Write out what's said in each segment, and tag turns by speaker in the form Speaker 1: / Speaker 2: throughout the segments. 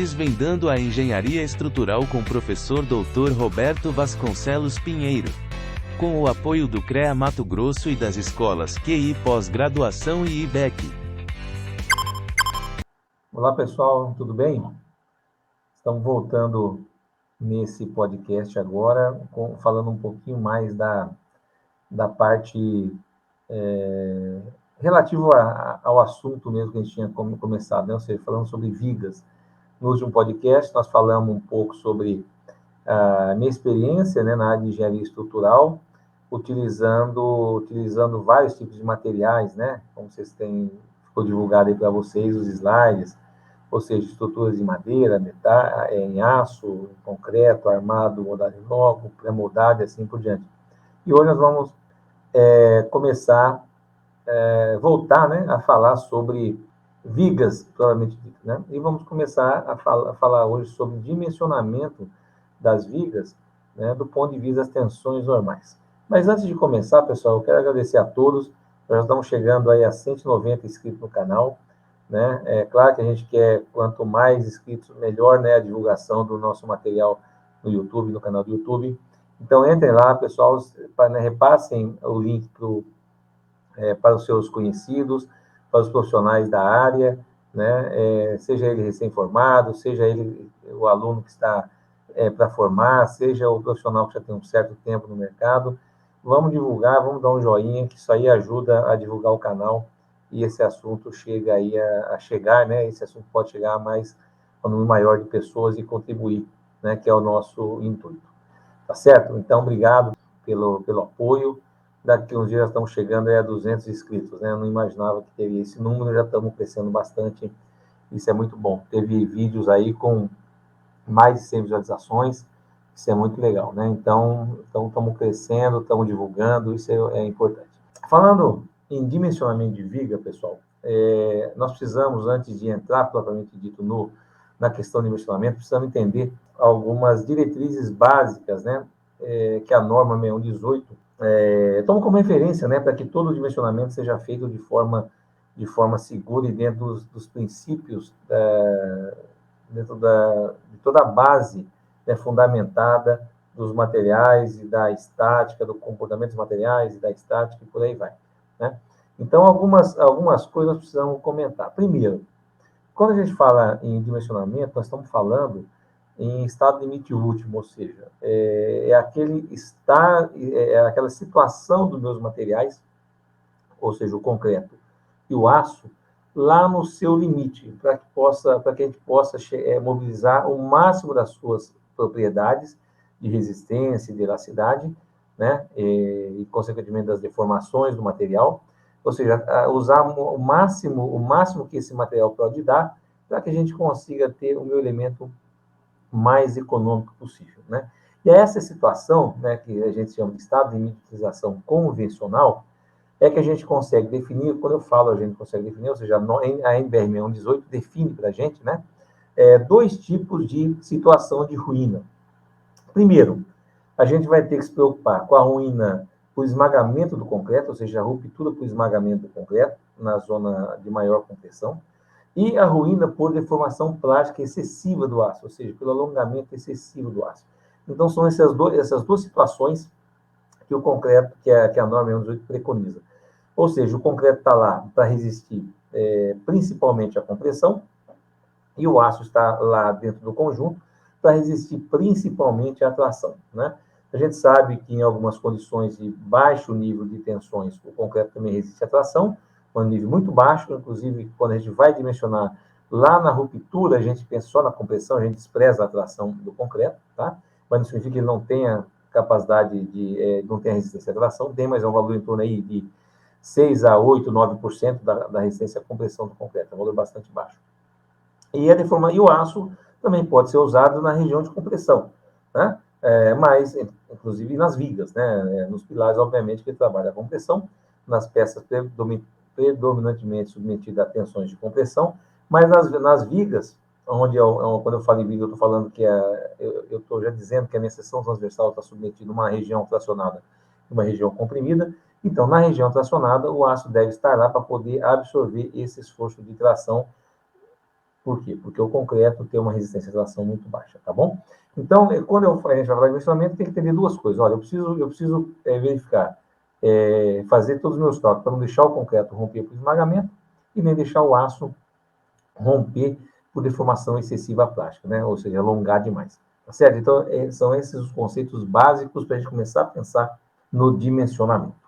Speaker 1: Desvendando a Engenharia Estrutural com o professor Dr. Roberto Vasconcelos Pinheiro. Com o apoio do CREA Mato Grosso e das escolas QI Pós-Graduação e IBEC.
Speaker 2: Olá pessoal, tudo bem? Estamos voltando nesse podcast agora, falando um pouquinho mais da parte relativo ao assunto mesmo que a gente tinha começado, né? Ou seja, falando sobre vigas. No último podcast, nós falamos um pouco sobre a minha experiência, né, na área de engenharia estrutural, utilizando vários tipos de materiais, né? Como ficou divulgado aí para vocês os slides, ou seja, estruturas de madeira, metal, em aço, em concreto, armado, moldado em loco, pré-moldado e assim por diante. E hoje nós vamos começar voltar, né, a falar sobre vigas, provavelmente dito, né? E vamos começar a falar hoje sobre dimensionamento das vigas, né, do ponto de vista das tensões normais. Mas antes de começar, pessoal, eu quero agradecer a todos. Nós estamos chegando aí a 190 inscritos no canal, né? É claro que a gente quer, quanto mais inscritos, melhor, né, a divulgação do nosso material no YouTube, no canal do YouTube. Então, entrem lá, pessoal, né, repassem o link para os seus conhecidos, para os profissionais da área, né? Seja ele recém-formado, seja ele o aluno que está para formar, seja o profissional que já tem um certo tempo no mercado. Vamos divulgar, vamos dar um joinha, que isso aí ajuda a divulgar o canal e esse assunto chega aí a chegar, né? Esse assunto pode chegar a um número maior de pessoas e contribuir, né? Que é o nosso intuito. Tá certo? Então, obrigado pelo apoio. Daqui uns dias já estamos chegando a 200 inscritos, né? Eu não imaginava que teria esse número, já estamos crescendo bastante. Isso é muito bom. Teve vídeos aí com mais de 100 visualizações, isso é muito legal, né? Então estamos crescendo, estamos divulgando, isso é importante. Falando em dimensionamento de viga, pessoal, nós precisamos, antes de entrar propriamente dito na questão de dimensionamento, precisamos entender algumas diretrizes básicas, né? Que a norma 6118 toma como referência, né, para que todo o dimensionamento seja feito de forma segura e dentro dos princípios, dentro de toda a base, né, fundamentada dos materiais e da estática, do comportamento dos materiais e da estática e por aí vai, né? Então, algumas coisas nós precisamos comentar. Primeiro, quando a gente fala em dimensionamento, nós estamos falando em estado limite último, ou seja, aquela situação dos meus materiais, ou seja, o concreto e o aço, lá no seu limite, para que a gente possa mobilizar o máximo das suas propriedades de resistência e de elasticidade, né, e consequentemente das deformações do material, ou seja, usar o máximo que esse material pode dar, para que a gente consiga ter o meu elemento mais econômico possível, né? E essa situação, né, que a gente chama de estado de miniaturização convencional, é que a gente consegue definir, quando eu falo a gente consegue definir, ou seja, a NBR 6118 define para a gente, né, dois tipos de situação de ruína. Primeiro, a gente vai ter que se preocupar com a ruína por esmagamento do concreto, ou seja, a ruptura por esmagamento do concreto, na zona de maior compressão, e a ruína por deformação plástica excessiva do aço, ou seja, pelo alongamento excessivo do aço. Então, são essas duas situações que o concreto, que a norma 118 preconiza. Ou seja, o concreto está lá para resistir principalmente à compressão, e o aço está lá dentro do conjunto para resistir principalmente à tração, né? A gente sabe que em algumas condições de baixo nível de tensões, o concreto também resiste à tração, um nível muito baixo, inclusive quando a gente vai dimensionar lá na ruptura, a gente pensa só na compressão, a gente despreza a tração do concreto, tá? Mas não significa que ele não tenha capacidade não tenha resistência à tração, tem, mas é um valor em torno aí de 6 a 8, 9% da resistência à compressão do concreto, é um valor bastante baixo. E o aço também pode ser usado na região de compressão, né? Mas, inclusive, nas vigas, né? Nos pilares, obviamente, que ele trabalha a compressão, nas peças predominantemente submetidas a tensões de compressão, mas nas vigas, quando eu falo em viga, eu estou falando que eu estou já dizendo que a minha seção transversal está submetida a uma região tracionada e uma região comprimida. Então, na região tracionada, o aço deve estar lá para poder absorver esse esforço de tração Por quê? Porque o concreto tem uma resistência à tração muito baixa, tá bom? Então, quando a gente vai falar de dimensionamento, tem que entender duas coisas. Olha, eu preciso verificar, fazer todos os meus cálculos para não deixar o concreto romper por esmagamento e nem deixar o aço romper por deformação excessiva plástica, né? Ou seja, alongar demais. Tá certo? Então, são esses os conceitos básicos para a gente começar a pensar no dimensionamento.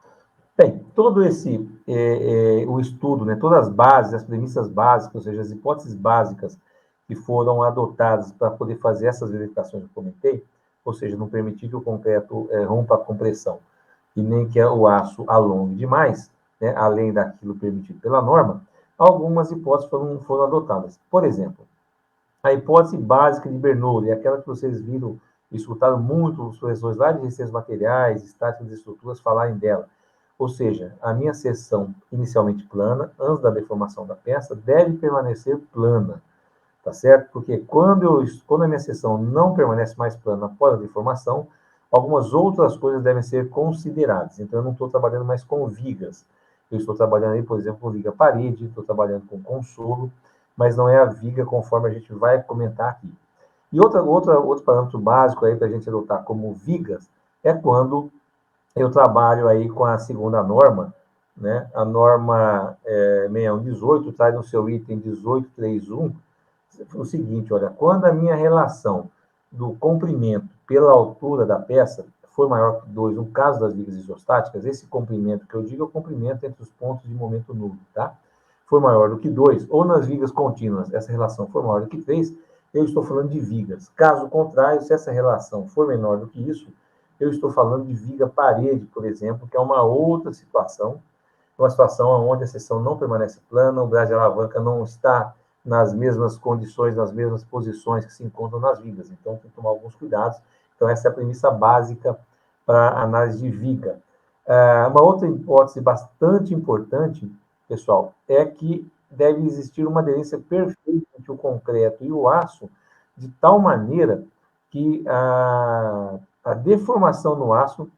Speaker 2: Bem, todo o estudo, né, todas as bases, as premissas básicas, ou seja, as hipóteses básicas que foram adotadas para poder fazer essas verificações que eu comentei, ou seja, não permitir que o concreto rompa a compressão e nem que o aço alongue demais, né, além daquilo permitido pela norma, algumas hipóteses foram adotadas. Por exemplo, a hipótese básica de Bernoulli, aquela que vocês viram e escutaram muito os professores lá de resistências materiais, estáticas e estruturas falarem dela. Ou seja, a minha seção inicialmente plana, antes da deformação da peça, deve permanecer plana, tá certo? Porque quando a minha seção não permanece mais plana após a deformação, algumas outras coisas devem ser consideradas. Então, eu não estou trabalhando mais com vigas. Eu estou trabalhando aí, por exemplo, com viga parede, estou trabalhando com consolo, mas não é a viga conforme a gente vai comentar aqui. E outro parâmetro básico aí para a gente adotar como vigas é quando eu trabalho aí com a segunda norma, né? A norma 6118 traz no seu item 1831 o seguinte, olha, quando a minha relação do comprimento pela altura da peça for maior que 2, no caso das vigas isostáticas, esse comprimento que eu digo é o comprimento entre os pontos de momento nulo, tá? For maior do que 2, ou nas vigas contínuas, essa relação for maior do que 3, eu estou falando de vigas. Caso contrário, se essa relação for menor do que isso, eu estou falando de viga parede, por exemplo, que é uma outra situação, uma situação onde a seção não permanece plana, o braço de alavanca não está nas mesmas condições, nas mesmas posições que se encontram nas vigas. Então, tem que tomar alguns cuidados. Então, essa é a premissa básica para a análise de viga. Uma outra hipótese bastante importante, pessoal, é que deve existir uma aderência perfeita entre o concreto e o aço, de tal maneira que a deformação no aço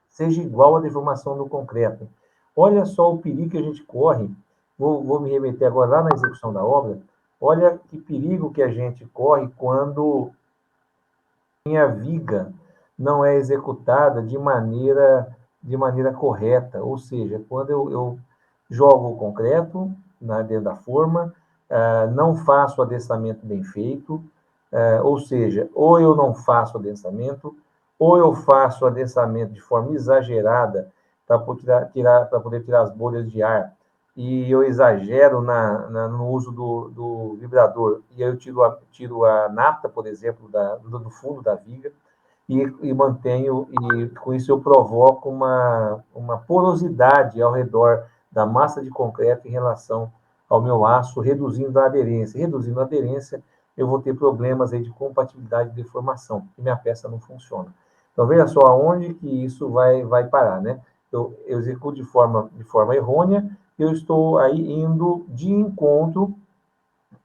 Speaker 2: seja igual à deformação no concreto. Olha só o perigo que a gente corre. Vou me remeter agora lá na execução da obra. Olha que perigo que a gente corre quando a viga não é executada de maneira correta. Ou seja, quando eu jogo o concreto dentro da forma, não faço o adensamento bem feito, ou seja, ou eu não faço adensamento, ou eu faço adensamento de forma exagerada para poder tirar as bolhas de ar, e eu exagero no uso do vibrador, e aí eu tiro a nata, por exemplo, do fundo da viga, e mantenho, e com isso eu provoco uma porosidade ao redor da massa de concreto em relação ao meu aço, reduzindo a aderência. Reduzindo a aderência, eu vou ter problemas aí de compatibilidade e deformação, e minha peça não funciona. Então, veja só aonde que isso vai parar, né? Eu executo de forma errônea, eu estou aí indo de encontro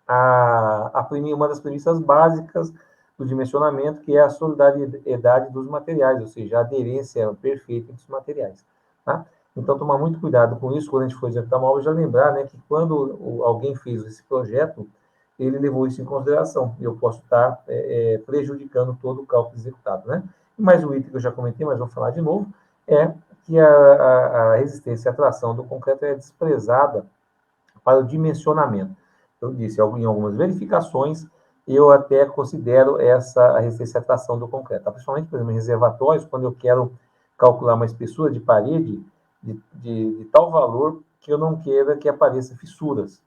Speaker 2: uma das premissas básicas do dimensionamento, que é a solidariedade dos materiais, ou seja, a aderência perfeita entre os materiais. Tá? Então, tomar muito cuidado com isso quando a gente for executar uma obra, já lembrar, né, que quando alguém fez esse projeto, ele levou isso em consideração. Eu posso estar prejudicando todo o cálculo executado. Né? E mais um item que eu já comentei, mas vou falar de novo, é que a resistência à tração do concreto é desprezada para o dimensionamento. Eu disse, em algumas verificações, eu até considero a resistência à tração do concreto. Principalmente, por exemplo, em reservatórios, quando eu quero calcular uma espessura de parede de tal valor que eu não queira que apareça fissuras,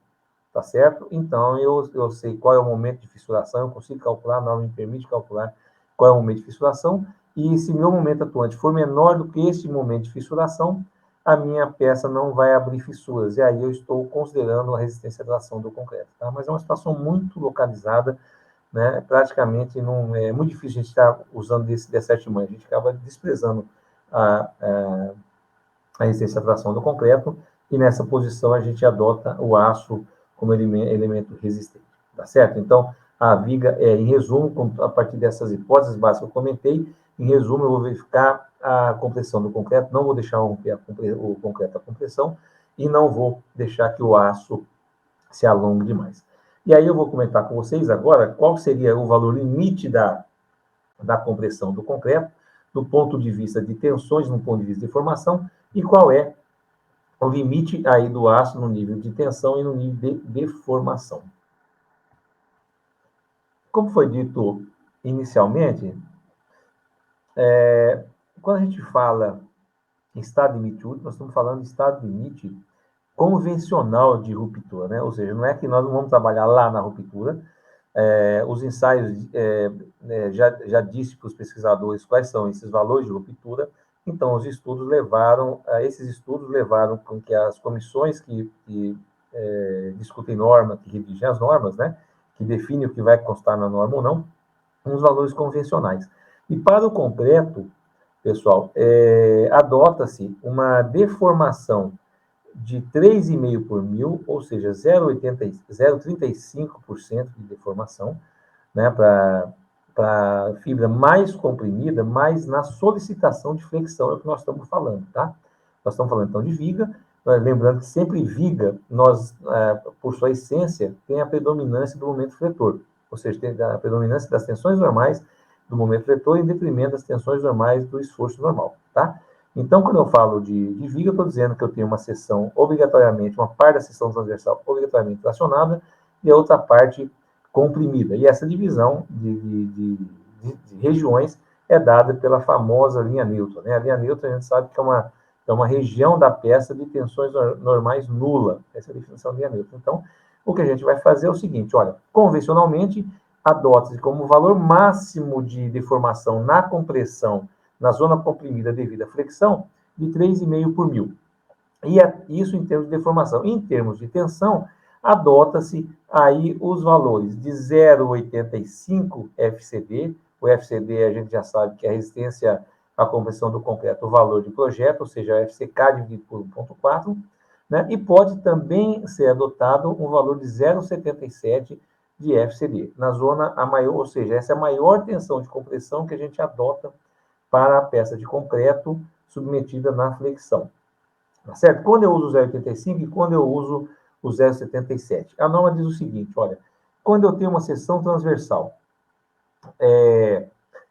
Speaker 2: tá certo? Então, eu sei qual é o momento de fissuração, eu consigo calcular, a norma me permite calcular qual é o momento de fissuração, e se meu momento atuante for menor do que este momento de fissuração, a minha peça não vai abrir fissuras, e aí eu estou considerando a resistência à tração do concreto. Tá? Mas é uma situação muito localizada, né? Praticamente não é muito difícil a gente estar usando dessa artimanha, a gente acaba desprezando a resistência à tração do concreto, e nessa posição a gente adota o aço como elemento resistente. Tá certo? Então, a viga em resumo, a partir dessas hipóteses básicas que eu comentei, em resumo, eu vou verificar a compressão do concreto, não vou deixar romper o concreto a compressão, e não vou deixar que o aço se alongue demais. E aí eu vou comentar com vocês agora qual seria o valor limite da compressão do concreto, do ponto de vista de tensões, no ponto de vista de formação, e qual é o limite aí do aço no nível de tensão e no nível de deformação. Como foi dito inicialmente, quando a gente fala em estado limite último, nós estamos falando de estado limite convencional de ruptura, né? Ou seja, não é que nós não vamos trabalhar lá na ruptura. Os ensaios já disse para os pesquisadores quais são esses valores de ruptura. Então, esses estudos levaram com que as comissões que discutem norma, que redigem as normas, né, que definem o que vai constar na norma ou não, uns valores convencionais. E para o concreto, pessoal, adota-se uma deformação de 3,5 por mil, ou seja, 0,35% de deformação, né, para fibra mais comprimida, mas na solicitação de flexão é o que nós estamos falando, tá? Nós estamos falando, então, de viga, lembrando que sempre viga, por sua essência, tem a predominância do momento fletor, ou seja, tem a predominância das tensões normais do momento fletor em detrimento das tensões normais do esforço normal, tá? Então, quando eu falo de viga, eu estou dizendo que eu tenho uma seção obrigatoriamente, uma parte da seção transversal obrigatoriamente tracionada e a outra parte comprimida. E essa divisão de regiões é dada pela famosa linha Newton, né? A linha Newton, a gente sabe que é uma região da peça de tensões normais nula. Essa é a definição da linha Newton. Então, o que a gente vai fazer é o seguinte, olha, convencionalmente, adota-se como valor máximo de deformação na compressão na zona comprimida devido à flexão, de 3,5 por mil. E isso em termos de deformação. Em termos de tensão, adota-se aí os valores de 0,85 FCD. O FCD a gente já sabe que é a resistência à compressão do concreto, o valor de projeto, ou seja, FCK dividido por 1,4, né? E pode também ser adotado um valor de 0,77 de FCD, na zona a maior, ou seja, essa é a maior tensão de compressão que a gente adota para a peça de concreto submetida na flexão. Tá certo? Quando eu uso o 0,85 e quando eu uso o 0,77. A norma diz o seguinte, olha, quando eu tenho uma seção transversal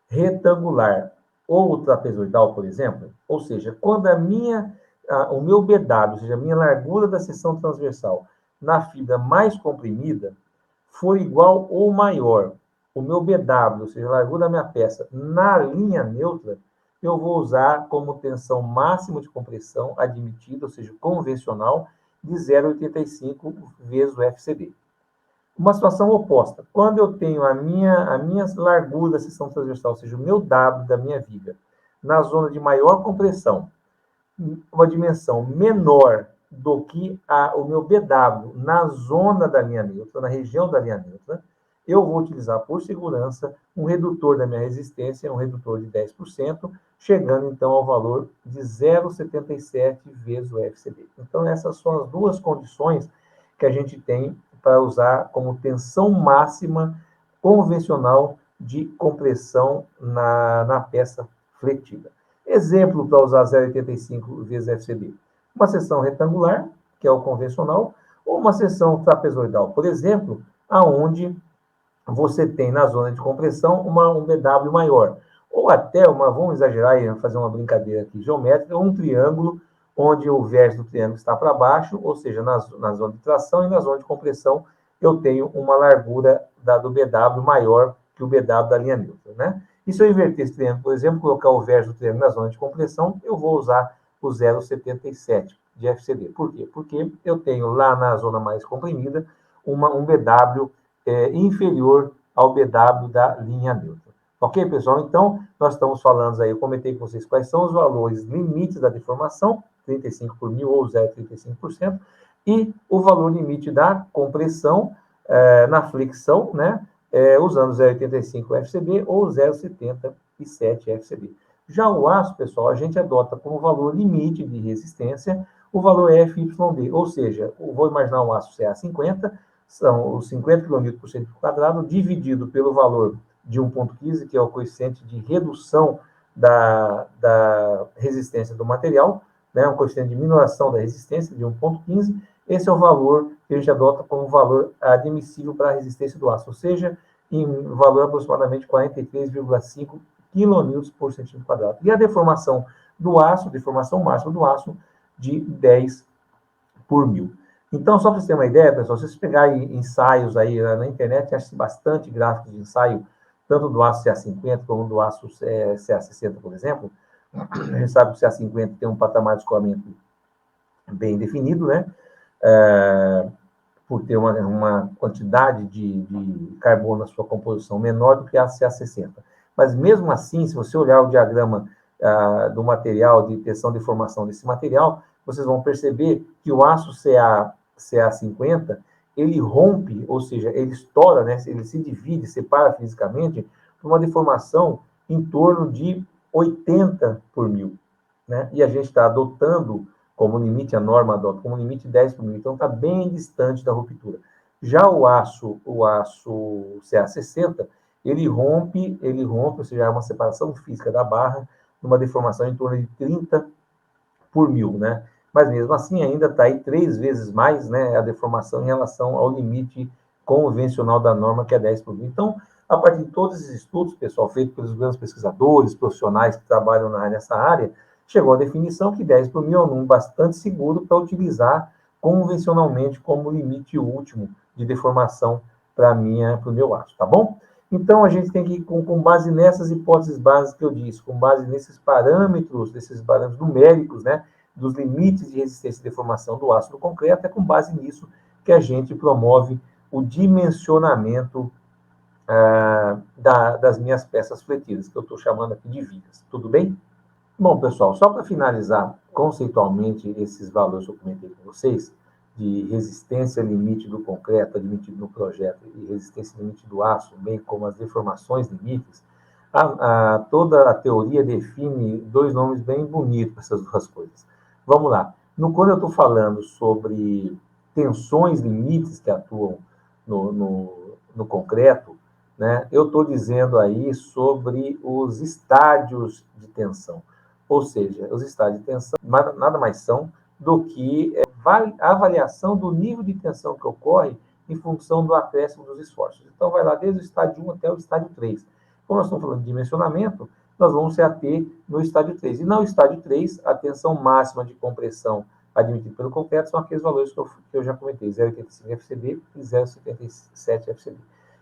Speaker 2: retangular ou trapezoidal, por exemplo, ou seja, quando o meu BW, ou seja, a minha largura da seção transversal na fibra mais comprimida, for igual ou maior o meu BW, ou seja, a largura da minha peça, na linha neutra, eu vou usar como tensão máxima de compressão admitida, ou seja, convencional, de 0,85 vezes o FCD. Uma situação oposta, quando eu tenho a minha largura da seção transversal, ou seja, o meu W da minha viga, na zona de maior compressão, uma dimensão menor do que o meu BW na zona da linha neutra, na região da linha neutra, eu vou utilizar, por segurança, um redutor da minha resistência, um redutor de 10%, chegando, então, ao valor de 0,77 vezes o FCD. Então, essas são as duas condições que a gente tem para usar como tensão máxima convencional de compressão na peça fletida. Exemplo para usar 0,85 vezes FCD. Uma seção retangular, que é o convencional, ou uma seção trapezoidal, por exemplo, aonde você tem na zona de compressão um BW maior. Ou até vamos exagerar e fazer uma brincadeira aqui geométrica, um triângulo onde o vértice do triângulo está para baixo, ou seja, na zona de tração e na zona de compressão eu tenho uma largura do BW maior que o BW da linha neutra, né? E se eu inverter esse triângulo, por exemplo, colocar o vértice do triângulo na zona de compressão, eu vou usar o 0,77 de FCD. Por quê? Porque eu tenho lá na zona mais comprimida um BW inferior ao BW da linha neutra. Ok, pessoal? Então, nós estamos falando aí, eu comentei com vocês quais são os valores limites da deformação, 35 por mil ou 0,35%, e o valor limite da compressão na flexão, né? Usando 0,85 FCD ou 0,77 FCD. Já o aço, pessoal, a gente adota como valor limite de resistência o valor FYD, ou seja, vou imaginar o aço CA50, são os 50 kN por centímetro quadrado, dividido pelo valor de 1,15, que é o coeficiente de redução da resistência do material, né, um coeficiente de minoração da resistência de 1,15, esse é o valor que a gente adota como valor admissível para a resistência do aço, ou seja, em valor aproximadamente 43,5 kN por centímetro quadrado. E a deformação do aço, deformação máxima do aço, de 10 por mil. Então, só para você ter uma ideia, pessoal, se vocês pegarem ensaios aí na internet, acha bastante gráficos de ensaio, tanto do aço CA50 como do aço CA60, por exemplo. A gente sabe que o CA50 tem um patamar de escoamento bem definido, né? Por ter uma quantidade de carbono na sua composição menor do que a CA60. Mas, mesmo assim, se você olhar o diagrama do material, de tensão de formação desse material, vocês vão perceber que o aço CA50, ele rompe, ou seja, ele estoura, né? Ele se divide, separa fisicamente, por uma deformação em torno de 80 por mil, né? E a gente está adotando como limite, a norma adota como limite 10 por mil, então está bem distante da ruptura. Já o aço CA60, ele rompe, ou seja, é uma separação física da barra, numa deformação em torno de 30 por mil, né? Mas mesmo assim ainda está aí 3 vezes mais, né, a deformação em relação ao limite convencional da norma, que é 10 por mil. Então, a partir de todos esses estudos, pessoal, feitos pelos grandes pesquisadores, profissionais que trabalham nessa área, chegou à definição que 10 por mil é um número bastante seguro para utilizar convencionalmente como limite último de deformação para o meu aço, tá bom? Então, a gente tem que ir com base nessas hipóteses básicas que eu disse, com base nesses parâmetros numéricos, né, dos limites de resistência e deformação do aço do concreto, é com base nisso que a gente promove o dimensionamento das minhas peças fletidas, que eu estou chamando aqui de vigas. Tudo bem? Bom, pessoal, só para finalizar conceitualmente esses valores que eu comentei com vocês, de resistência limite do concreto admitido no projeto e resistência limite do aço, bem como as deformações limites, toda a teoria define 2 nomes bem bonitos para essas 2 coisas. Vamos lá. Quando eu estou falando sobre tensões limites que atuam no concreto, né, eu estou dizendo aí sobre os estádios de tensão. Ou seja, os estádios de tensão nada mais são do que a avaliação do nível de tensão que ocorre em função do acréscimo dos esforços. Então, vai lá desde o estádio 1 até o estádio 3. Como nós estamos falando de dimensionamento, nós vamos se ater no estádio 3. E no estádio 3, a tensão máxima de compressão admitida pelo concreto são aqueles valores que eu já comentei, 0,85 FCD e 0,77 FCD.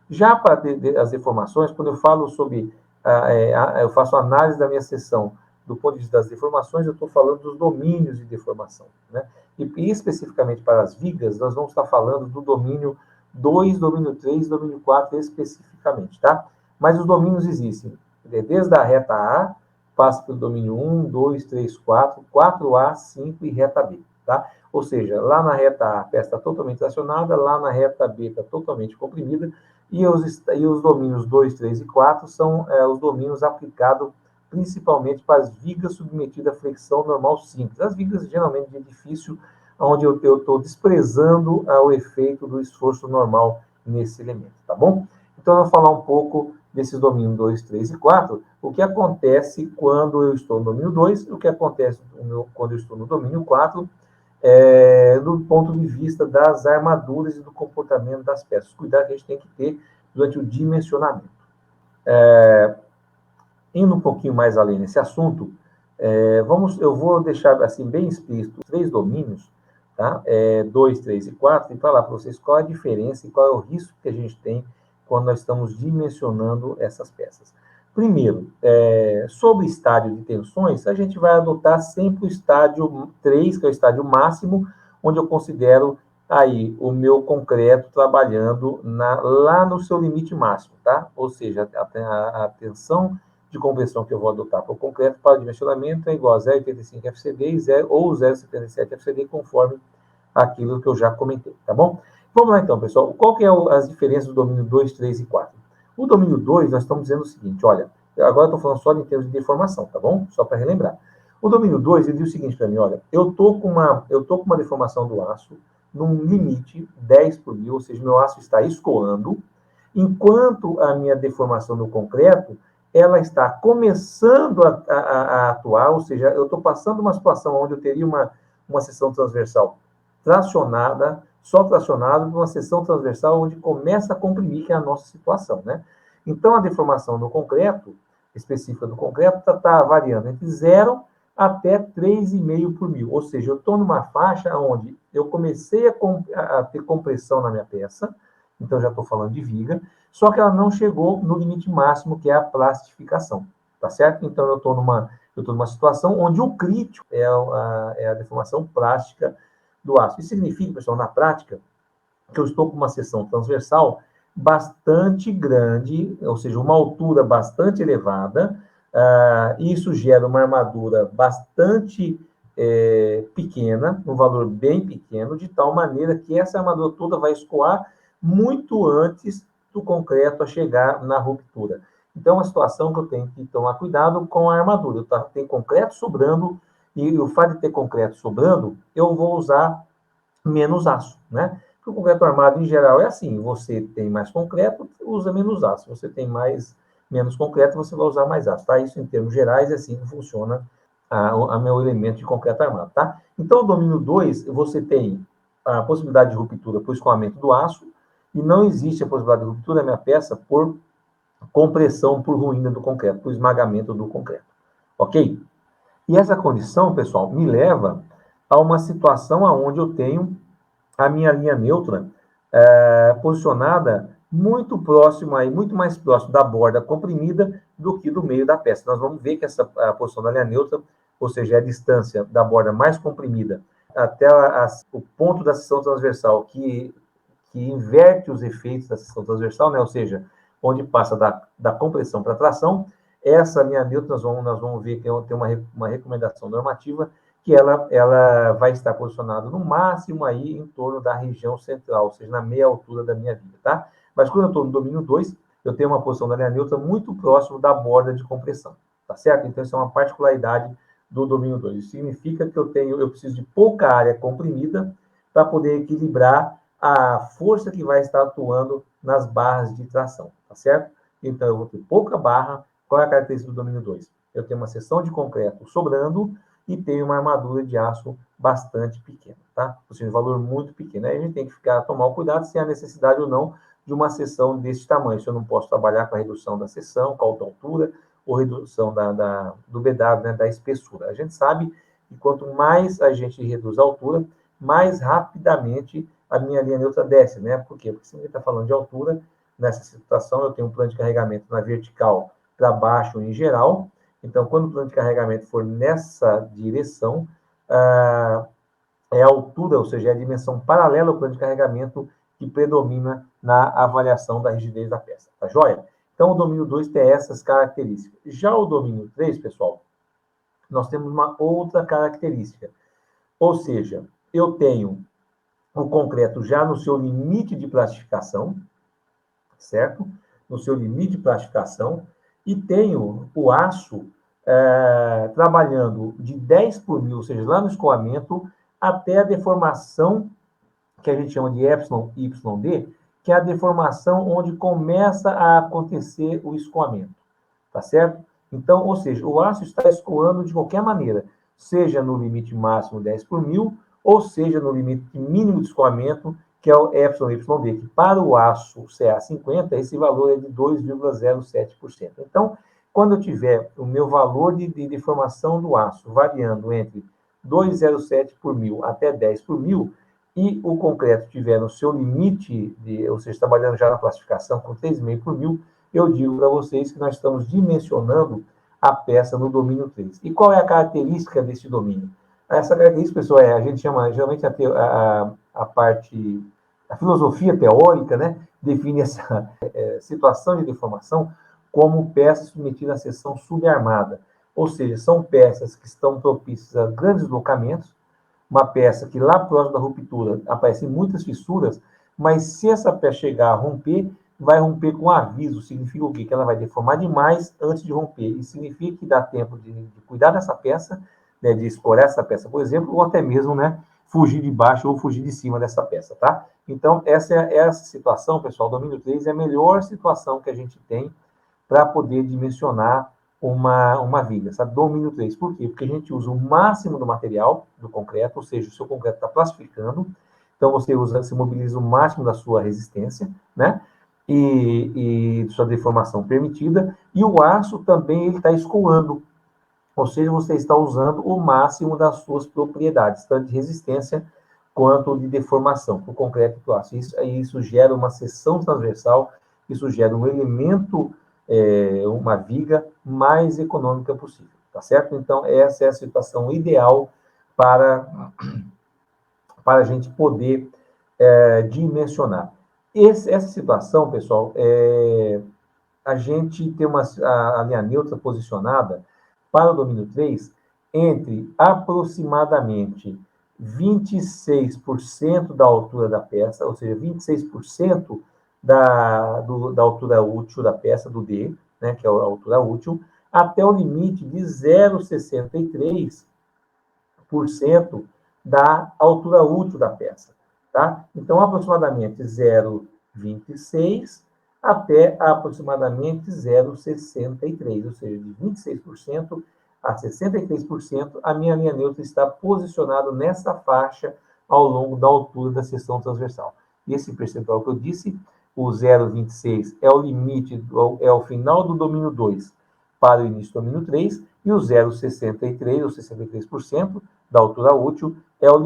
Speaker 2: Já para as deformações, quando eu falo sobre, eu faço análise da minha seção do ponto de vista das deformações, eu estou falando dos domínios de deformação, né? E especificamente para as vigas, nós vamos estar falando do domínio 2, domínio 3, domínio 4 especificamente, tá? Mas os domínios existem, desde a reta A, passa pelo domínio 1, 2, 3, 4, 4A, 5 e reta B, tá? Ou seja, lá na reta A a peça está totalmente acionada, lá na reta B está totalmente comprimida, e os domínios 2, 3 e 4 são os domínios aplicados principalmente para as vigas submetidas à flexão normal simples. As vigas, geralmente, de edifício, onde eu estou desprezando o efeito do esforço normal nesse elemento, tá bom? Então, eu vou falar um pouco desses domínios 2, 3 e 4, o que acontece quando eu estou no domínio 2, o que acontece quando eu estou no domínio 4, do ponto de vista das armaduras e do comportamento das peças. Cuidado que a gente tem que ter durante o dimensionamento. Indo um pouquinho mais além nesse assunto, eu vou deixar assim bem explícito 3 domínios, tá? 2, 3 e 4, e falar para vocês qual a diferença e qual é o risco que a gente tem quando nós estamos dimensionando essas peças. Primeiro, sobre o estádio de tensões, a gente vai adotar sempre o estádio 3, que é o estádio máximo, onde eu considero aí o meu concreto trabalhando lá no seu limite máximo, tá? Ou seja, a tensão de compressão que eu vou adotar para o concreto para o dimensionamento é igual a 0,85 FCD ou 0,77 FCD, conforme aquilo que eu já comentei, tá bom? Vamos lá então, pessoal. Qual que é as diferenças do domínio 2, 3 e 4? O domínio 2, nós estamos dizendo o seguinte, olha, agora eu estou falando só em termos de deformação, tá bom? Só para relembrar. O domínio 2, ele diz o seguinte para mim, olha, eu estou com uma deformação do aço num limite 10 por mil, ou seja, meu aço está escoando, enquanto a minha deformação no concreto ela está começando a atuar, ou seja, eu estou passando uma situação onde eu teria uma seção transversal tracionada, só tracionado por uma seção transversal onde começa a comprimir, que é a nossa situação, né? Então, a deformação no concreto, específica do concreto, está variando entre 0 até 3,5 por mil. Ou seja, eu estou numa faixa onde eu comecei a ter compressão na minha peça, então já estou falando de viga, só que ela não chegou no limite máximo, que é a plastificação, tá certo? Então, eu estou numa situação onde o crítico é a deformação plástica do aço. Isso significa, pessoal, na prática, que eu estou com uma seção transversal bastante grande, ou seja, uma altura bastante elevada. Isso gera uma armadura bastante pequena, um valor bem pequeno, de tal maneira que essa armadura toda vai escoar muito antes do concreto a chegar na ruptura. Então, é uma situação que eu tenho que tomar cuidado com a armadura. Eu tenho concreto sobrando, e o fato de ter concreto sobrando, eu vou usar menos aço, né? Porque o concreto armado, em geral, é assim: você tem mais concreto, usa menos aço. Você tem menos concreto, você vai usar mais aço, tá? Isso, em termos gerais, é assim que funciona a meu elemento de concreto armado, tá? Então, o domínio 2, você tem a possibilidade de ruptura por escoamento do aço, e não existe a possibilidade de ruptura da minha peça por compressão, por ruína do concreto, por esmagamento do concreto, ok? E essa condição, pessoal, me leva a uma situação onde eu tenho a minha linha neutra posicionada muito próximo, muito mais próximo da borda comprimida do que do meio da peça. Nós vamos ver que a posição da linha neutra, ou seja, a distância da borda mais comprimida até o ponto da seção transversal, que inverte os efeitos da seção transversal, né? Ou seja, onde passa da compressão para a tração. Essa linha neutra, nós vamos ver que tem uma recomendação normativa, que ela vai estar posicionada no máximo aí em torno da região central, ou seja, na meia altura da minha viga, tá? Mas quando eu estou no domínio 2, eu tenho uma posição da linha neutra muito próximo da borda de compressão, tá certo? Então, isso é uma particularidade do domínio 2. Isso significa que eu preciso de pouca área comprimida para poder equilibrar a força que vai estar atuando nas barras de tração, tá certo? Então, eu vou ter pouca barra. Qual é a característica do domínio 2? Eu tenho uma seção de concreto sobrando e tenho uma armadura de aço bastante pequena, tá? Ou seja, um valor muito pequeno. Aí a gente tem que tomar o cuidado se há necessidade ou não de uma seção desse tamanho. Se eu não posso trabalhar com a redução da seção, com a altura, ou redução do BW, né, da espessura. A gente sabe que quanto mais a gente reduz a altura, mais rapidamente a minha linha neutra desce, né? Por quê? Porque se a gente está falando de altura, nessa situação eu tenho um plano de carregamento na vertical para baixo em geral. Então, quando o plano de carregamento for nessa direção, é a altura, ou seja, é a dimensão paralela ao plano de carregamento que predomina na avaliação da rigidez da peça, tá joia? Então, o domínio 2 tem essas características. Já o domínio 3, pessoal, nós temos uma outra característica. Ou seja, eu tenho o concreto já no seu limite de plastificação, certo? No seu limite de plastificação, e tenho o aço trabalhando de 10 por mil, ou seja, lá no escoamento, até a deformação, que a gente chama de YD, que é a deformação onde começa a acontecer o escoamento, tá certo? Então, ou seja, o aço está escoando de qualquer maneira, seja no limite máximo 10 por mil, ou seja no limite mínimo de escoamento, que é o YD, que para o aço CA50, esse valor é de 2,07%. Então, quando eu tiver o meu valor de deformação do aço variando entre 2,07 por mil até 10 por mil, e o concreto estiver no seu limite, ou seja, trabalhando já na classificação com 3,5 por mil, eu digo para vocês que nós estamos dimensionando a peça no domínio 3. E qual é a característica desse domínio? Essa característica, pessoal, a gente chama, geralmente, a filosofia teórica, né, define essa situação de deformação como peça submetida à seção subarmada. Ou seja, são peças que estão propícias a grandes deslocamentos, uma peça que lá próximo da ruptura aparecem muitas fissuras, mas se essa peça chegar a romper, vai romper com aviso. Significa o quê? Que ela vai deformar demais antes de romper. E significa que dá tempo de cuidar dessa peça, né, de explorar essa peça, por exemplo, ou até mesmo, né, fugir de baixo ou fugir de cima dessa peça, tá? Então, essa situação, pessoal, domínio 3 é a melhor situação que a gente tem para poder dimensionar uma viga, sabe? Domínio 3. Por quê? Porque a gente usa o máximo do material do concreto, ou seja, o seu concreto está plastificando. Então, você mobiliza o máximo da sua resistência, né? E sua deformação permitida. E o aço também está escoando, ou seja, você está usando o máximo das suas propriedades, tanto de resistência quanto de deformação, para o concreto e para o aço. Isso gera uma seção transversal, isso gera um elemento, uma viga mais econômica possível, tá certo? Então, essa é a situação ideal para a gente poder dimensionar. Essa situação, pessoal, a gente tem a linha neutra posicionada para o domínio 3 entre aproximadamente 26% da altura da peça, ou seja, 26% da altura útil da peça, do D, né, que é a altura útil, até o limite de 0,63% da altura útil da peça. Tá? Então, aproximadamente 0,26 até aproximadamente 0,63, ou seja, de 26% a 63%, a minha linha neutra está posicionada nessa faixa ao longo da altura da seção transversal. E esse percentual que eu disse, o 0,26 é o limite, é o final do domínio 2 para o início do domínio 3, e o 0,63 ou 63% da altura útil é o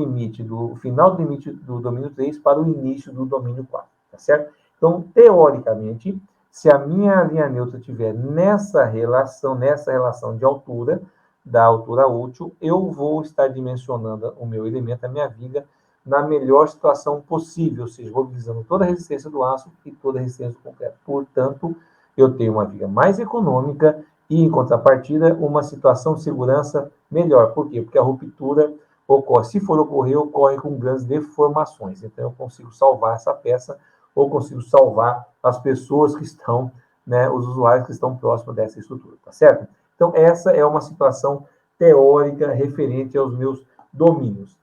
Speaker 2: final do limite do domínio 3 para o início do domínio 4, tá certo? Então, teoricamente, se a minha linha neutra estiver nessa relação de altura, da altura útil, eu vou estar dimensionando o meu elemento, a minha viga, na melhor situação possível, ou seja, mobilizando toda a resistência do aço e toda a resistência do concreto. Portanto, eu tenho uma viga mais econômica e, em contrapartida, uma situação de segurança melhor. Por quê? Porque a ruptura ocorre, se for ocorrer, ocorre com grandes deformações. Então, eu consigo salvar essa peça ou consigo salvar as pessoas que estão, né, os usuários que estão próximos dessa estrutura, tá certo? Então, essa é uma situação teórica referente aos meus domínios.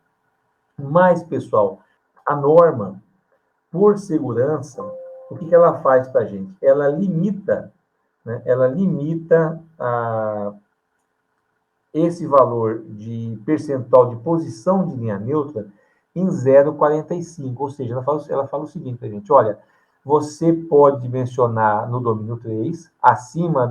Speaker 2: Mas, pessoal, a norma, por segurança, o que ela faz para a gente? Ela limita, né, esse valor de percentual de posição de linha neutra em 0,45, ou seja, ela fala o seguinte para a gente, olha, você pode dimensionar no domínio 3, acima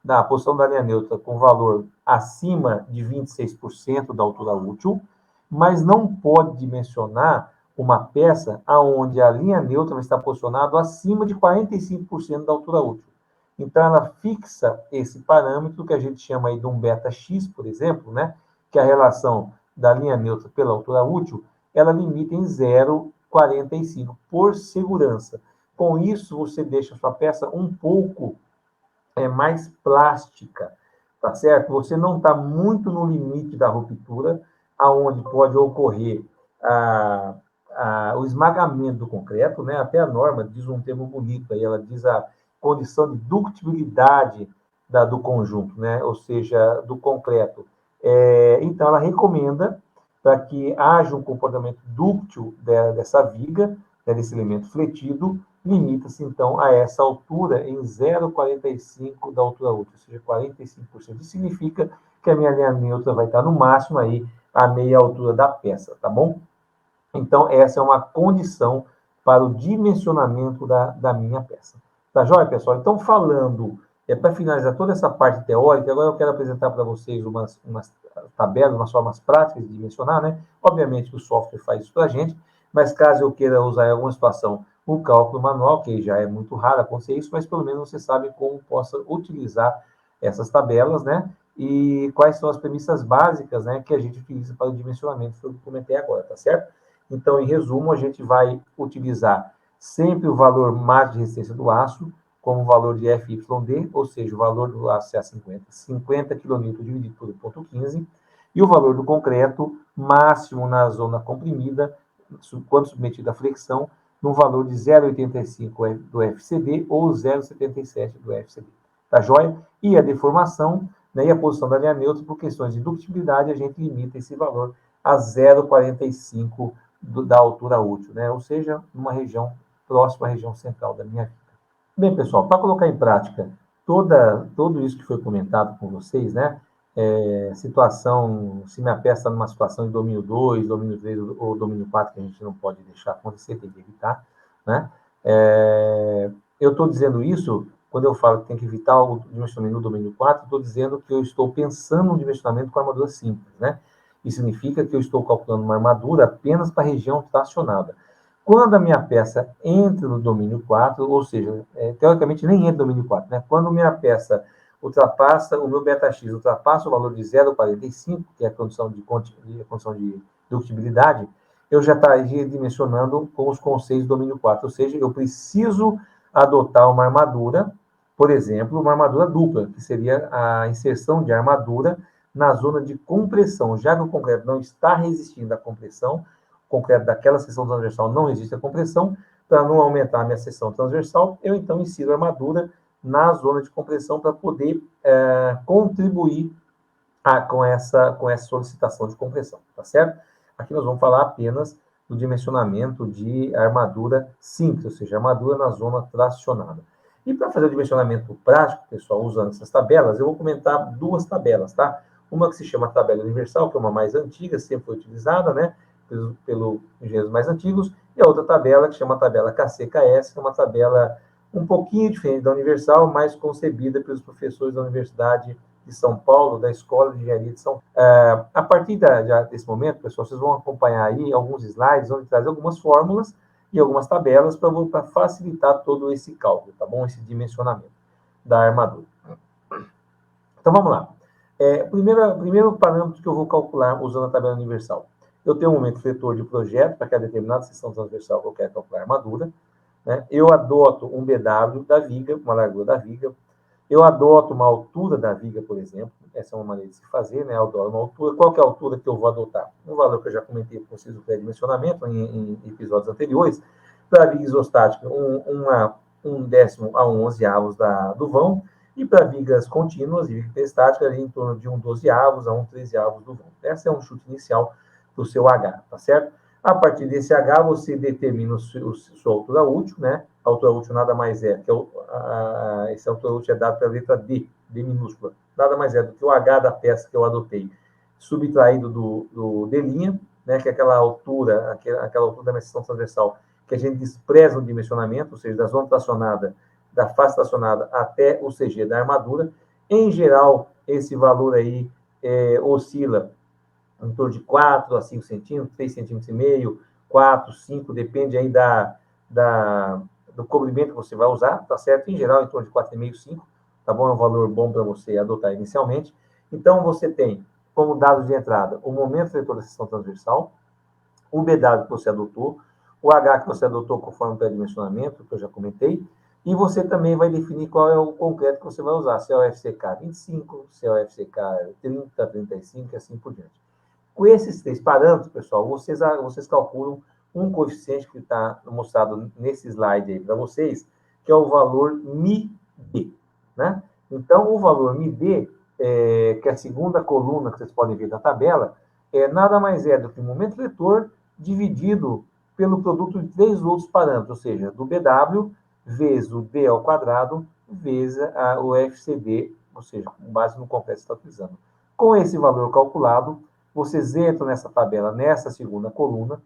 Speaker 2: da posição da linha neutra, com valor acima de 26% da altura útil, mas não pode dimensionar uma peça onde a linha neutra vai estar posicionada acima de 45% da altura útil. Então, ela fixa esse parâmetro que a gente chama aí de um beta-x, por exemplo, né? Que é a relação da linha neutra pela altura útil, ela limita em 0,45 por segurança. Com isso, você deixa a sua peça um pouco mais plástica, tá certo? Você não está muito no limite da ruptura, aonde pode ocorrer o esmagamento do concreto, né? Até a norma diz um termo bonito aí, ela diz a condição de ductibilidade do conjunto, né? Ou seja, do concreto. Então, ela recomenda para que haja um comportamento dúctil dessa viga, né, desse elemento fletido, limita-se, então, a essa altura em 0,45 da altura útil, ou seja, 45%. Isso significa que a minha linha neutra vai estar no máximo aí a meia altura da peça, tá bom? Então, essa é uma condição para o dimensionamento da minha peça. Tá joia, pessoal? Então, falando, para finalizar toda essa parte teórica, agora eu quero apresentar para vocês umas tabelas, umas formas práticas de dimensionar, né? Obviamente que o software faz isso para a gente, mas caso eu queira usar em alguma situação o cálculo manual, que já é muito raro acontecer isso, mas pelo menos você sabe como possa utilizar essas tabelas, né? E quais são as premissas básicas, né, que a gente utiliza para o dimensionamento, que eu comentei agora, tá certo? Então, em resumo, a gente vai utilizar sempre o valor máximo de resistência do aço como o valor de FYD, ou seja, o valor do aço CA50, 50 kN dividido por 0,15, e o valor do concreto máximo na zona comprimida, quando submetido à flexão, no valor de 0,85 do FCD ou 0,77 do FCD. Tá joia? E a deformação, né, e a posição da linha neutra, por questões de ductibilidade, a gente limita esse valor a 0,45 da altura útil, né? Ou seja, numa região próxima à região central da minha vida. Bem, pessoal, para colocar em prática tudo isso que foi comentado com vocês, né? situação, se minha peça está numa situação de domínio 2, domínio 3 ou domínio 4, que a gente não pode deixar acontecer, tem que evitar, né? Eu estou dizendo isso, quando eu falo que tem que evitar o dimensionamento no domínio 4, estou dizendo que eu estou pensando no dimensionamento com armadura simples, né? Isso significa que eu estou calculando uma armadura apenas para a região tracionada. Quando a minha peça entra no domínio 4, ou seja, teoricamente nem entra no domínio 4, né? Quando minha peça ultrapassa, o meu beta-x ultrapassa o valor de 0,45, que é a condição de ductibilidade, eu já estaria dimensionando com os conceitos do domínio 4, ou seja, eu preciso adotar uma armadura, por exemplo, uma armadura dupla, que seria a inserção de armadura na zona de compressão, já que o concreto não está resistindo à compressão, o concreto daquela seção transversal não resiste à compressão, para não aumentar a minha seção transversal, eu então insiro a armadura na zona de compressão para poder contribuir com essa solicitação de compressão, tá certo? Aqui nós vamos falar apenas do dimensionamento de armadura simples, ou seja, armadura na zona tracionada. E para fazer o dimensionamento prático, pessoal, usando essas tabelas, eu vou comentar duas tabelas, tá? Uma que se chama tabela universal, que é uma mais antiga, sempre foi utilizada, né, pelos engenheiros mais antigos, e a outra tabela que chama tabela KC-KS, que é uma tabela um pouquinho diferente da universal, mas concebida pelos professores da Universidade de São Paulo, da Escola de Engenharia de São Paulo. A partir desse momento, pessoal, vocês vão acompanhar aí alguns slides onde traz algumas fórmulas e algumas tabelas para facilitar todo esse cálculo, tá bom? Esse dimensionamento da armadura. Então, vamos lá. Primeiro parâmetro que eu vou calcular usando a tabela universal. Eu tenho um momento fletor de projeto para cada determinada seção transversal que eu quero calcular a armadura. Né? Eu adoto um BW da viga, uma largura da viga. Eu adoto uma altura da viga, por exemplo. Essa é uma maneira de se fazer, né? Eu adoto uma altura. Qual que é a altura que eu vou adotar? Um valor que eu já comentei com vocês do pré-dimensionamento em episódios anteriores. Para a viga isostática, um décimo a 1 onzeavos do vão. E para vigas contínuas e viga estática, ali em torno de 1 dozeavos a 1 trezeavos do vão. Esse é um chute inicial do seu H, tá certo? A partir desse H, você determina sua altura útil, né? A altura útil nada mais é, essa altura útil é dada pela letra D, D minúscula. Nada mais é do que o H da peça que eu adotei, subtraído do D', né? Que é aquela altura da minha seção transversal, que a gente despreza no dimensionamento, ou seja, da zona tracionada, da face tracionada até o CG da armadura. Em geral, esse valor aí oscila em torno de 4 a 5 centímetros, 3 centímetros e meio, 4, 5, depende aí do cobrimento que você vai usar, tá certo? Em geral, em torno de 4,5, 5, tá bom? É um valor bom para você adotar inicialmente. Então, você tem como dados de entrada o momento fletor da seção transversal, o BW que você adotou, o H que você adotou conforme o pré-dimensionamento, que eu já comentei, e você também vai definir qual é o concreto que você vai usar, se é o FCK 25, se é o FCK 30, 35 e assim por diante. Com esses três parâmetros, pessoal, vocês calculam um coeficiente que está mostrado nesse slide aí para vocês, que é o valor μD, né? Então, o valor μD, que é a segunda coluna que vocês podem ver da tabela, nada mais é do que o momento fletor dividido pelo produto de três outros parâmetros, ou seja, do BW vezes o D ao quadrado vezes o FCD, ou seja, com base no concreto que você está utilizando. Com esse valor calculado, vocês entram nessa tabela, nessa segunda coluna,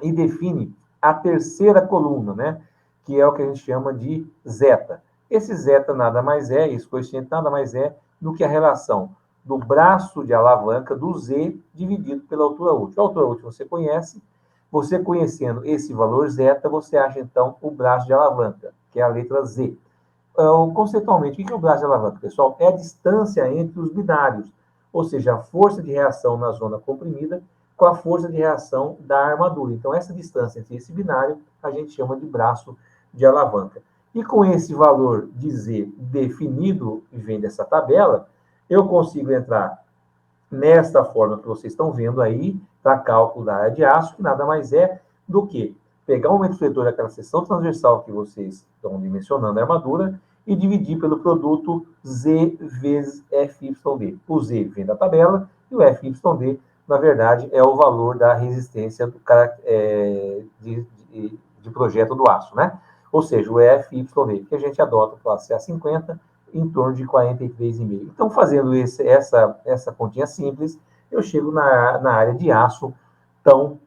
Speaker 2: e define a terceira coluna, né? Que é o que a gente chama de zeta. Esse zeta nada mais é, esse coeficiente nada mais é do que a relação do braço de alavanca do Z dividido pela altura útil. A altura útil você conhece, você conhecendo esse valor zeta, você acha então o braço de alavanca, que é a letra Z. Conceitualmente, o que é o braço de alavanca, pessoal? É a distância entre os binários, ou seja, a força de reação na zona comprimida com a força de reação da armadura. Então, essa distância entre esse binário, a gente chama de braço de alavanca. E com esse valor de Z definido, e vem dessa tabela, eu consigo entrar nesta forma que vocês estão vendo aí, para cálculo da área de aço, que nada mais é do que pegar o momento fletor daquela seção transversal que vocês estão dimensionando a armadura e dividir pelo produto Z vezes FYD. O Z vem da tabela e o FYD, na verdade, é o valor da resistência de projeto do aço, né? Ou seja, o FYD, que a gente adota para CA50, em torno de 43,5. Então, fazendo essa continha simples, eu chego na área de aço tão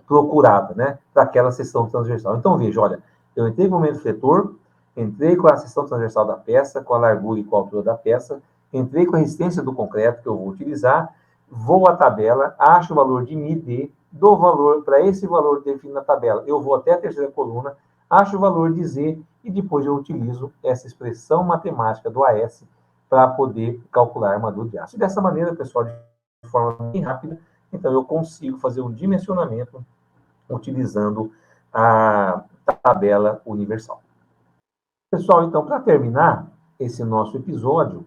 Speaker 2: procurada, né, daquela seção transversal. Então, veja, olha, eu entrei com o momento fletor, entrei com a seção transversal da peça, com a largura e com a altura da peça, entrei com a resistência do concreto que eu vou utilizar, vou à tabela, acho o valor de MID, dou valor para esse valor definido na tabela, eu vou até a terceira coluna, acho o valor de Z e depois eu utilizo essa expressão matemática do AS para poder calcular a armadura de aço. E dessa maneira, pessoal, de forma bem rápida, então eu consigo fazer um dimensionamento utilizando a tabela universal. Pessoal, então, para terminar esse nosso episódio,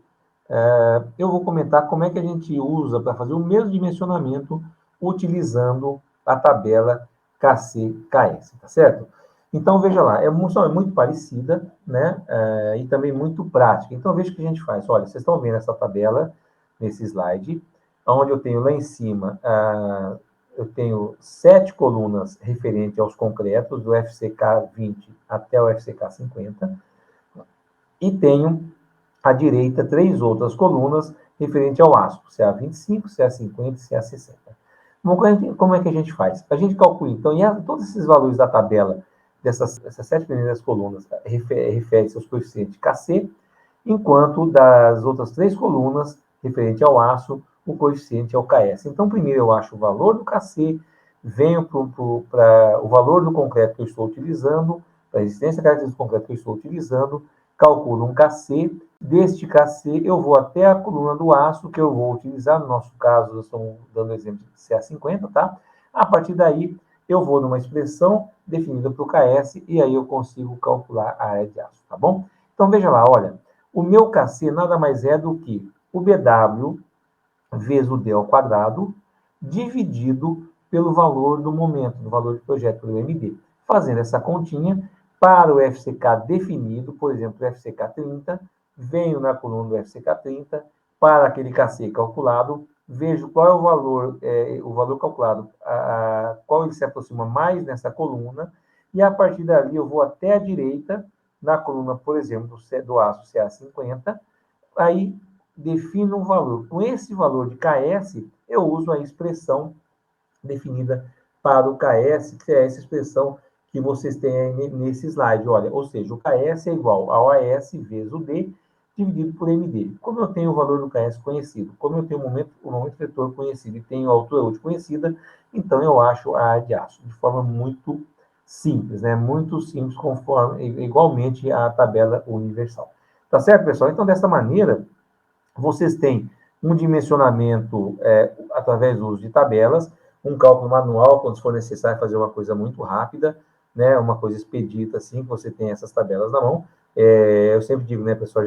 Speaker 2: eu vou comentar como é que a gente usa para fazer o mesmo dimensionamento utilizando a tabela KC-KS, tá certo? Então, veja lá, é muito parecida, né? E também muito prática. Então, veja o que a gente faz. Olha, vocês estão vendo essa tabela nesse slide, onde eu tenho lá em cima eu tenho 7 colunas referentes aos concretos, do FCK 20 até o FCK 50, e tenho à direita 3 outras colunas referentes ao aço, CA 25, CA 50 e CA 60. Como é que a gente faz? A gente calcula, então, e todos esses valores da tabela dessas 7 primeiras colunas refere-se aos coeficientes KC, enquanto das outras 3 colunas, referente ao aço, o coeficiente é o KS. Então, primeiro eu acho o valor do KC, venho para o valor do concreto que eu estou utilizando, para a resistência característica do concreto que eu estou utilizando, calculo um KC, deste KC eu vou até a coluna do aço que eu vou utilizar, no nosso caso, eu estou dando exemplo de CA50, tá? A partir daí, eu vou numa expressão definida para o KS e aí eu consigo calcular a área de aço, tá bom? Então, veja lá, olha, o meu KC nada mais é do que o BW vezes o D ao quadrado, dividido pelo valor do momento, do valor de projeto, pelo MD. Fazendo essa continha, para o FCK definido, por exemplo, o FCK 30, venho na coluna do FCK 30, para aquele KC calculado, vejo qual é o valor calculado, qual ele se aproxima mais nessa coluna, e a partir dali eu vou até a direita, na coluna, por exemplo, do aço CA50, aí defino um valor. Com esse valor de KS, eu uso a expressão definida para o KS, que é essa expressão que vocês têm aí nesse slide. Olha, ou seja, o KS é igual ao AS vezes o D, dividido por MD. Como eu tenho o valor do KS conhecido, como eu tenho o momento vetor conhecido e tenho a altura útil conhecida, então eu acho a área de aço, de forma muito simples, né? Muito simples, conforme, igualmente a tabela universal. Tá certo, pessoal? Então, dessa maneira, vocês têm um dimensionamento através do uso de tabelas, um cálculo manual, quando for necessário fazer uma coisa muito rápida, né, uma coisa expedita, assim, que você tem essas tabelas na mão. Eu sempre digo, né, pessoal,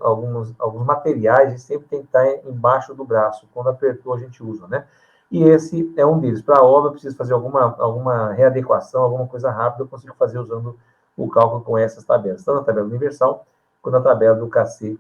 Speaker 2: alguns materiais sempre tem que estar embaixo do braço, quando apertou a gente usa, né? E esse é um deles. Para a obra, eu preciso fazer alguma readequação, alguma coisa rápida, eu consigo fazer usando o cálculo com essas tabelas, tanto a tabela universal, quanto a tabela do KC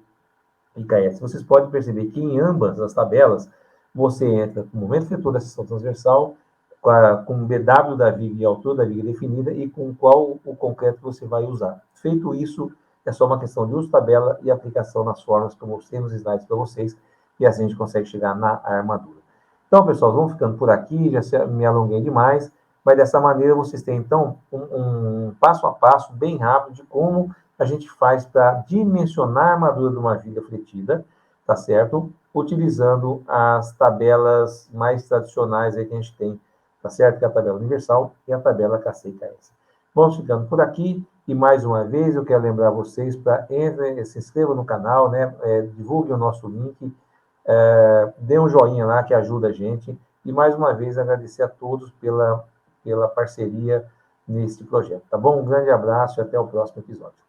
Speaker 2: e KS. Vocês podem perceber que em ambas as tabelas, você entra com o momento efetuado da seção transversal, com o BW da viga e a altura da viga definida e com qual o concreto você vai usar. Feito isso, é só uma questão de uso de tabela e aplicação nas formas que eu mostrei nos slides para vocês, e assim a gente consegue chegar na armadura. Então, pessoal, vamos ficando por aqui, já me alonguei demais, mas dessa maneira vocês têm, então, um passo a passo bem rápido de como a gente faz para dimensionar a armadura de uma viga fletida, tá certo? Utilizando as tabelas mais tradicionais aí que a gente tem, tá certo? Que é a tabela universal e a tabela KC e KS. Vamos ficando por aqui, e mais uma vez eu quero lembrar vocês para se inscrevam no canal, né? Divulguem o nosso link, dê um joinha lá que ajuda a gente, e mais uma vez agradecer a todos pela parceria nesse projeto, tá bom? Um grande abraço e até o próximo episódio.